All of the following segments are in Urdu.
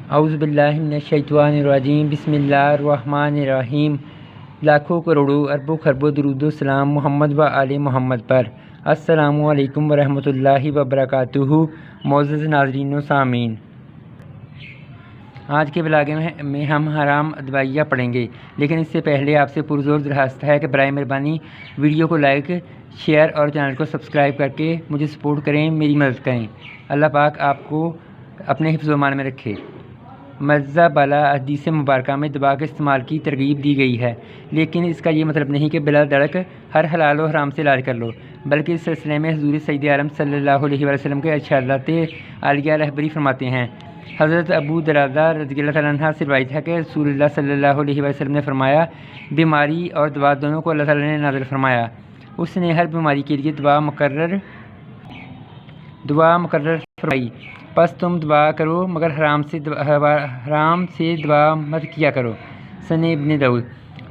اعوذ باللہ من الشیطان الرجیم بسم اللہ الرحمن الرحیم۔ لاکھوں کروڑوں اربوں خربوں درود و سلام محمد و آل محمد پر۔ السلام علیکم ورحمۃ اللہ وبرکاتہ۔ معزز ناظرین و سامعین، آج کے بلاگ میں ہم حرام ادویہ پڑھیں گے، لیکن اس سے پہلے آپ سے پرزور درخواست ہے کہ برائے مہربانی ویڈیو کو لائک، شیئر اور چینل کو سبسکرائب کر کے مجھے سپورٹ کریں، میری مدد کریں۔ اللہ پاک آپ کو اپنے حفظ و امان میں رکھے۔ مجزہ بالا حدیث مبارکہ میں دوا کے استعمال کی ترغیب دی گئی ہے، لیکن اس کا یہ مطلب نہیں کہ بلا دڑک ہر حلال و حرام سے علاج کر لو، بلکہ اس سلسلے میں حضور سید عالم صلی اللہ علیہ وسلم کے ارشادات عالیہ رہبری فرماتے ہیں۔ حضرت ابو درداء رضی اللہ تعالیٰ عنہ سے روایت ہے کہ رسول اللہ صلی اللہ علیہ وسلم نے فرمایا، بیماری اور دوا دونوں کو اللہ تعالیٰ نے نازل فرمایا۔ اس نے ہر بیماری کے لیے دوا مقرر فرمائی، پس تم دعا کرو مگر حرام سے دعا مت کیا کرو۔ سنن ابن داؤد۔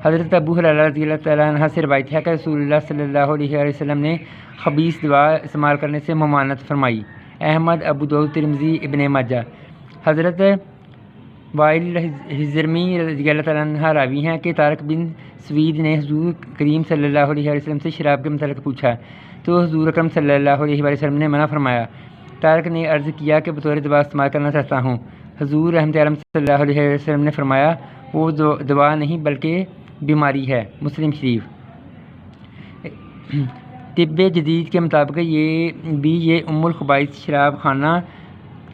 حضرت ابو ہریرہ رضی اللہ تعالیٰ عنہ سے روایت ہے کہ رسول اللہ صلی اللہ علیہ وسلم نے خبیث دوا استعمال کرنے سے ممانعت فرمائی۔ احمد، ابو داؤد، ترمذی، ابن ماجہ۔ حضرت وائل حضرمی رضی اللہ تعالیٰ عنہ راوی ہیں کہ طارق بن سوید نے حضور کریم صلی اللہ علیہ وسلم سے شراب کے متعلق پوچھا تو حضور اکرم صلی اللہ علیہ وسلم نے منع فرمایا۔ طارق نے عرض کیا کہ بطور دوا استعمال کرنا چاہتا ہوں۔ حضور رحمت عالم صلی اللہ علیہ وسلم نے فرمایا، وہ دوا نہیں بلکہ بیماری ہے۔ مسلم شریف۔ طب جدید کے مطابق یہ ام الخبائث شراب خانہ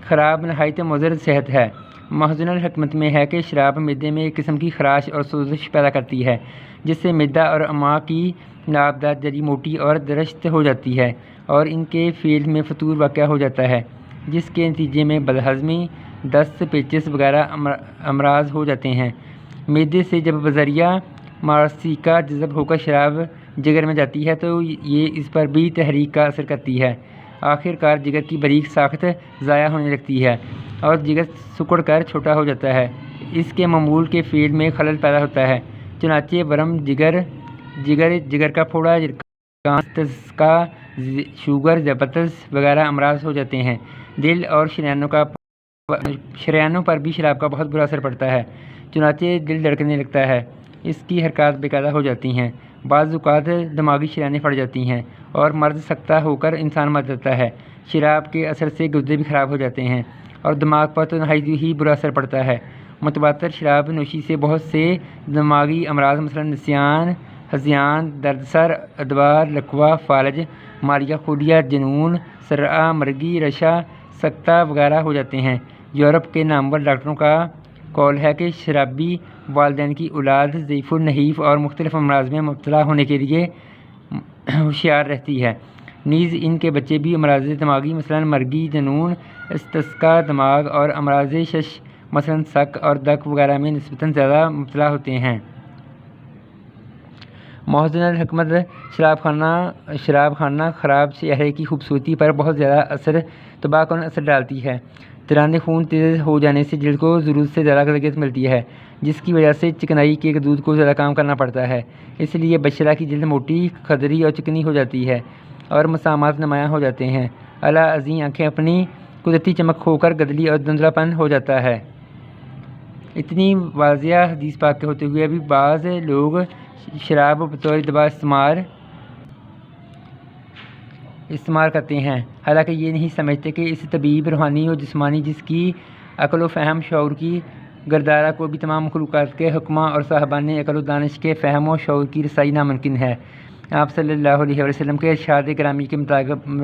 خراب نہایت مضر صحت ہے۔ مخزن الحکمت میں ہے کہ شراب معدے میں ایک قسم کی خراش اور سوزش پیدا کرتی ہے، جس سے معدہ اور امعاء کی لابدار جری موٹی اور درشت ہو جاتی ہے اور ان کے فعل میں فطور واقع ہو جاتا ہے، جس کے نتیجے میں بدہضمی، دست، پیچس وغیرہ امراض ہو جاتے ہیں۔ معدے سے جب بذریعہ مارسیکا جذب ہو کر شراب جگر میں جاتی ہے تو یہ اس پر بھی تحریک کا اثر کرتی ہے۔ آخر کار جگر کی باریک ساخت ضائع ہونے لگتی ہے اور جگر سکڑ کر چھوٹا ہو جاتا ہے۔ اس کے معمول کے فعل میں خلل پیدا ہوتا ہے، چنانچہ ورم، جگر کا پھوڑا، کانستہ، شوگر، ذیابیطس وغیرہ امراض ہو جاتے ہیں۔ دل اور شریانوں پر بھی شراب کا بہت برا اثر پڑتا ہے، چنانچہ دل دھڑکنے لگتا ہے، اس کی حرکات بے قاعدہ ہو جاتی ہیں، بعض اوقات دماغی شریانیں پھٹ جاتی ہیں اور مرض سکتہ ہو کر انسان مر جاتا ہے۔ شراب کے اثر سے گردے بھی خراب ہو جاتے ہیں اور دماغ پر تو نہایت ہی برا اثر پڑتا ہے۔ متواتر شراب نوشی سے بہت سے دماغی امراض مثلا نسیان، ہذیان، درد سر، ادوار، لقوہ، فالج، مالیہ خولیہ، جنون، سرعہ، مرگی، رشا، سکتہ وغیرہ ہو جاتے ہیں۔ یورپ کے نامور ڈاکٹروں کا قول ہے کہ شرابی والدین کی اولاد ضعیف النحیف اور مختلف امراض میں مبتلا ہونے کے لیے ہوشیار رہتی ہے، نیز ان کے بچے بھی امراض دماغی مثلا مرگی، جنون، استسقاء دماغ اور امراض شش مثلا سک اور دق وغیرہ میں نسبتاً زیادہ مبتلا ہوتے ہیں۔ مخزن الحکمت۔ شراب خانہ خراب چہرے کی خوبصورتی پر بہت زیادہ تباہ کن اثر ڈالتی ہے۔ دوران خون تیز ہو جانے سے جلد کو ضرورت سے زیادہ غلظت ملتی ہے، جس کی وجہ سے چکنائی کے دودھ کو زیادہ کام کرنا پڑتا ہے۔ اس لیے بشرہ کی جلد موٹی، کھدری اور چکنی ہو جاتی ہے اور مسامات نمایاں ہو جاتے ہیں۔ اعلیٰ ازیں آنکھیں اپنی قدرتی چمک کھو کر گدلی اور دھندلا پن ہو جاتا ہے۔ اتنی واضح حدیث پاک کے ہوتے ہوئے بھی بعض لوگ شراب بطور دوا استعمال کرتے ہیں، حالانکہ یہ نہیں سمجھتے کہ اس طبیب روحانی و جسمانی جس کی عقل و فہم شعور کی گردارہ کو بھی تمام مخلوقات کے حکماء اور صاحبان عقل و دانش کے فہم و شعور کی رسائی ناممکن ہے۔ آپ صلی اللہ علیہ وسلم کے ارشاد گرامی کے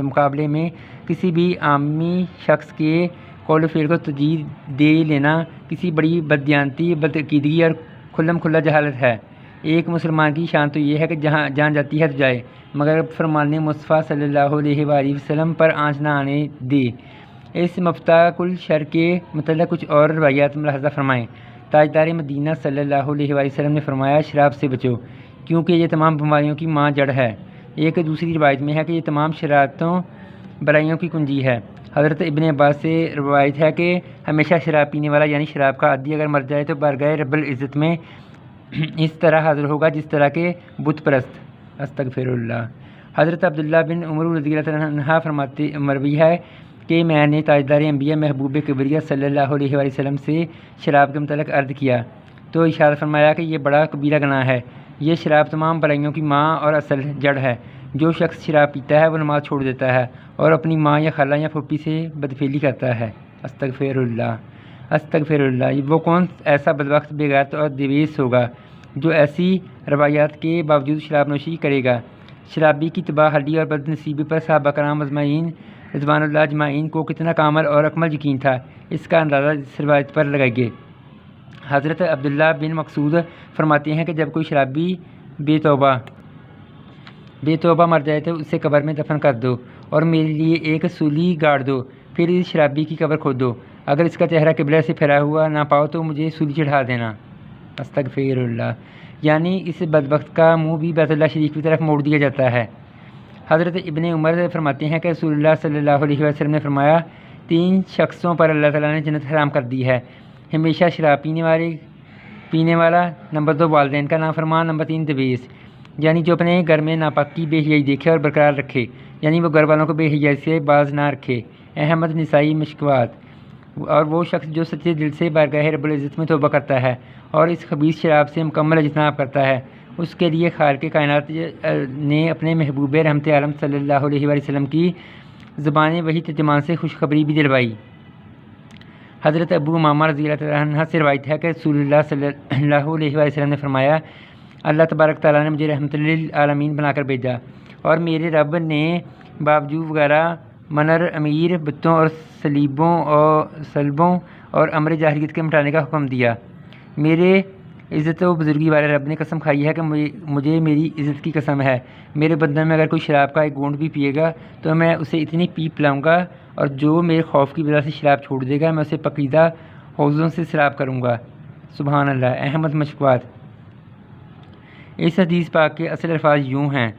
مقابلے میں کسی بھی عامی شخص کے قول و فعل کو ترجیح دے لینا کسی بڑی بددیانتی، بدعقیدگی اور کھلم کھلا جہالت ہے۔ ایک مسلمان کی شان تو یہ ہے کہ جہاں جان جاتی ہے تو جائے، مگر فرمان مصطفیٰ صلی اللہ علیہ وآلہ وسلم پر آنچ نہ آنے دے۔ اس مفتاح کل شر کے متعلق کچھ اور روایات ملاحظہ فرمائیں۔ تاجدار مدینہ صلی اللہ علیہ وآلہ وسلم نے فرمایا، شراب سے بچو کیونکہ یہ تمام بیماریوں کی ماں جڑ ہے۔ ایک دوسری روایت میں ہے کہ یہ تمام شرارتوں برائیوں کی کنجی ہے۔ حضرت ابن عباس سے روایت ہے کہ ہمیشہ شراب پینے والا یعنی شراب کا عادی اگر مر جائے تو بارگاہ رب العزت میں اس طرح حاضر ہوگا جس طرح کے بت پرست۔ استغفر اللہ۔ حضرت عبداللہ بن عمر رضی اللہ عنہ مروی ہے کہ میں نے تاجدار انبیاء محبوب کبریہ صلی اللہ علیہ وآلہ وسلم سے شراب کے متعلق عرض کیا تو ارشاد فرمایا کہ یہ بڑا کبیرہ گناہ ہے، یہ شراب تمام برائیوں کی ماں اور اصل جڑ ہے۔ جو شخص شراب پیتا ہے وہ نماز چھوڑ دیتا ہے اور اپنی ماں یا خالہ یا پھوپھی سے بدفعلی کرتا ہے۔ استغفر اللہ، استغفر اللہ۔ وہ کون ایسا بدبخت، بے غیرت اور دیویس ہوگا جو ایسی روایات کے باوجود شراب نوشی کرے گا؟ شرابی کی تباہ حالی اور بد نصیبی پر صحابہ کرام اجمعین رضوان اللہ اجمعین کو کتنا کامل اور اکمل یقین تھا، اس کا اندازہ اس روایت پر لگائیے۔ حضرت عبداللہ بن مسعود فرماتے ہیں کہ جب کوئی شرابی بے توبہ مر جائے تو اسے قبر میں دفن کر دو اور میرے لیے ایک سولی گاڑ دو، پھر اس شرابی کی قبر کھودو، اگر اس کا چہرہ قبلہ سے پھیرا ہوا نہ پاؤ تو مجھے سولی چڑھا دینا۔ استغفر اللہ، یعنی اس بدبخت کا منہ بھی بیت اللہ شریف کی طرف موڑ دیا جاتا ہے۔ حضرت ابن عمر فرماتے ہیں کہ رسول اللہ صلی اللہ علیہ وسلم نے فرمایا، 3 شخصوں پر اللہ تعالیٰ نے جنت حرام کر دی ہے، ہمیشہ شراب پینے والا، نمبر 2 والدین کا نافرمان، نمبر 3 دویس، یعنی جو اپنے گھر میں ناپاکی بے حیائی دیکھے اور برقرار رکھے، یعنی وہ گھر والوں کو بے حیائی سے باز نہ رکھے۔ احمد، نسائی، مشکوات۔ اور وہ شخص جو سچے دل سے بارگاہ رب العزت میں توبہ کرتا ہے اور اس خبیث شراب سے مکمل اجتناب کرتا ہے، اس کے لیے خالق کائنات نے اپنے محبوب رحمت عالم صلی اللہ علیہ وآلہ وسلم کی زبان وحی ترجمان سے خوشخبری بھی دلوائی۔ حضرت ابو امامہ رضی اللہ عنہ سے روایت ہے کہ رسول اللہ صلی اللہ علیہ وآلہ وسلم نے فرمایا، اللہ تبارک تعالیٰ نے مجھے رحمت للعالمین بنا کر بھیجا اور میرے رب نے باوجو وغیرہ، منر، امیر، بتوں اور صلبوں اور امر جاہلیت کے مٹانے کا حکم دیا۔ میرے عزت و بزرگی والے رب نے قسم کھائی ہے کہ مجھے میری عزت کی قسم ہے، میرے بدن میں اگر کوئی شراب کا ایک گھونٹ بھی پیے گا تو میں اسے اتنی پی پلاؤں گا، اور جو میرے خوف کی وجہ سے شراب چھوڑ دے گا میں اسے پکیزہ حوضوں سے شراب کروں گا۔ سبحان اللہ۔ احمد، مشکوات۔ اس حدیث پاک کے اصل الفاظ یوں ہیں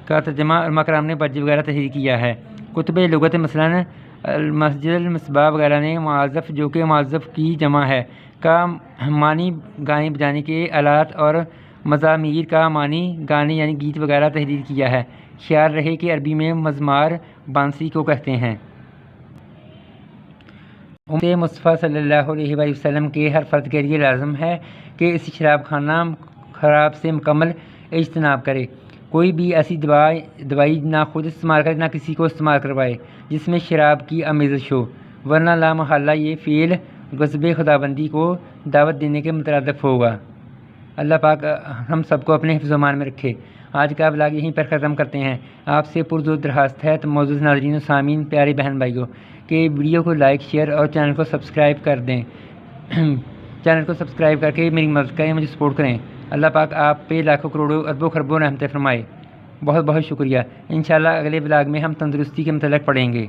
کا ترجمہ علماء کرام نے بج وغیرہ تحریر کیا ہے۔ کتب لغت مثلاً المسجد المصباح وغیرہ نے معازف، جو کہ معازف کی جمع ہے، کا معنی گانے بجانے کے آلات اور مزامیر کا معنی گانے یعنی گیت وغیرہ تحریر کیا ہے۔ خیال رہے کہ عربی میں مزمار بانسی کو کہتے ہیں۔ امت مصطفیٰ صلی اللہ علیہ وآلہ وسلم کے ہر فرد کے لیے لازم ہے کہ اس شراب خانہ خراب سے مکمل اجتناب کرے۔ کوئی بھی ایسی دوائی نہ خود استعمال کرے نہ کسی کو استعمال کروائے جس میں شراب کی آمیزش ہو، ورنہ لا محالہ یہ فعل غضب خداوندی کو دعوت دینے کے مترادف ہوگا۔ اللہ پاک ہم سب کو اپنے حفظ و امان میں رکھے۔ آج کا ولاگ یہیں پر ختم کرتے ہیں۔ آپ سے پرزور درخواست ہے تو معزز ناظرین و سامعین، پیارے بہن بھائیوں، کہ ویڈیو کو لائک، شیئر اور چینل کو سبسکرائب کر دیں۔ چینل کو سبسکرائب کر کے میری مدد کریں، مجھے سپورٹ کریں۔ اللہ پاک آپ پہ لاکھوں کروڑوں اربوں خربوں رحمتیں فرمائے۔ بہت بہت شکریہ۔ انشاءاللہ اگلے ولاگ میں ہم تندرستی کے متعلق پڑھیں گے۔